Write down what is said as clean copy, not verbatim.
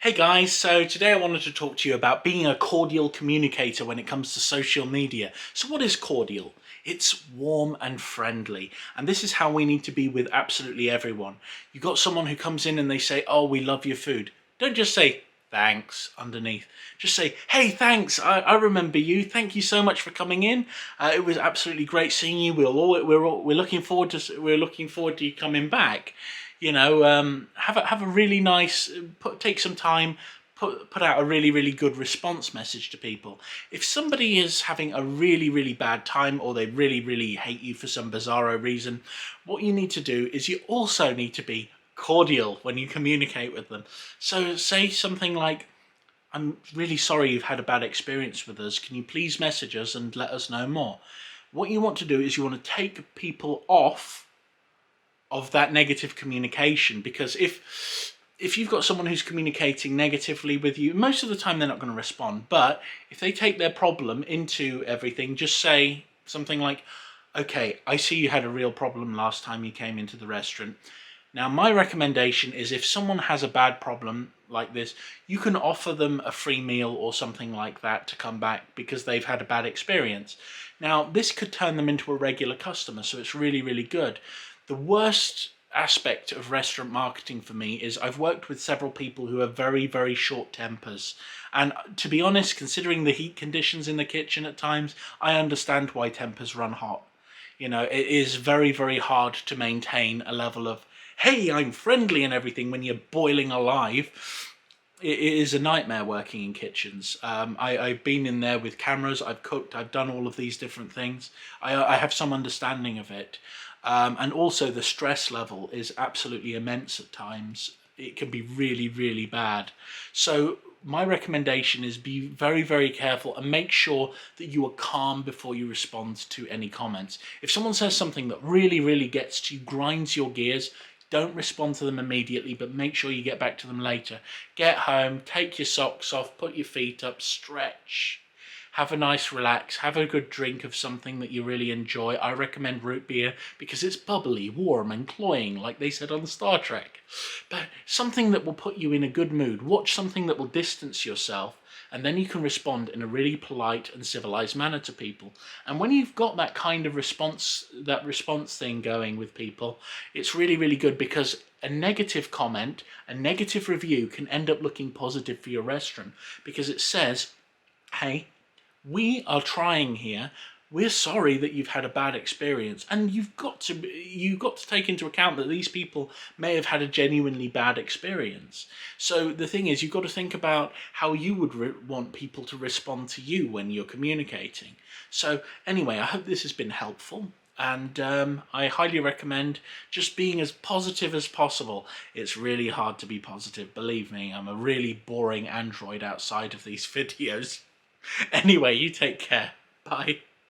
Hey guys, so today I wanted to talk to you about being a cordial communicator when it comes to social media. So what is cordial? It's warm and friendly, and this is how we need to be with absolutely everyone. You got someone who comes in and they say, "Oh, we love your food." Don't just say thanks underneath. Just say, "Hey, thanks, I remember you. Thank you so much for coming in. It was absolutely great seeing you. We're looking forward to you coming back." Have a really nice, take some time, put out a really good response message to people. If somebody is having a really bad time, or they really hate you for some bizarro reason, what you need to do is you also need to be cordial when you communicate with them. So say something like, "I'm really sorry you've had a bad experience with us. Can you please message us and let us know more?" What you want to do is you want to take people off of that negative communication, because if you've got someone who's communicating negatively with you, most of the time they're not going to respond. But if they take their problem into everything, just say something like, "Okay, I see you had a real problem last time you came into the restaurant. Now, my recommendation is, if someone has a bad problem like this, you can offer them a free meal or something like that to come back because they've had a bad experience." Now, this could turn them into a regular customer, so it's really good. The worst aspect of restaurant marketing for me is I've worked with several people who have very short tempers. And to be honest, considering the heat conditions in the kitchen at times, I understand why tempers run hot. It is very hard to maintain a level of, "Hey, I'm friendly" and everything when you're boiling alive. It is a nightmare working in kitchens. I've been in there with cameras, I've cooked, I've done all of these different things. I have some understanding of it. And also the stress level is absolutely immense at times. It can be really bad. So my recommendation is be very careful and make sure that you are calm before you respond to any comments. If someone says something that really gets to you, grinds your gears, don't respond to them immediately, but make sure you get back to them later. Get home, take your socks off, put your feet up, stretch. Have a nice relax, have a good drink of something that you really enjoy. I recommend root beer because it's bubbly, warm and cloying, like they said on Star Trek. But something that will put you in a good mood. Watch something that will distance yourself, and then you can respond in a really polite and civilized manner to people. And when you've got that kind of response, that response thing going with people, it's really good, because a negative comment, a negative review can end up looking positive for your restaurant, because it says, "Hey, we are trying here. We're sorry that you've had a bad experience," and you've got to take into account that these people may have had a genuinely bad experience. So the thing is, you've got to think about how you would want people to respond to you when you're communicating. So anyway, I hope this has been helpful, and I highly recommend just being as positive as possible. It's really hard to be positive, believe me. I'm a really boring android outside of these videos. Anyway, you take care. Bye.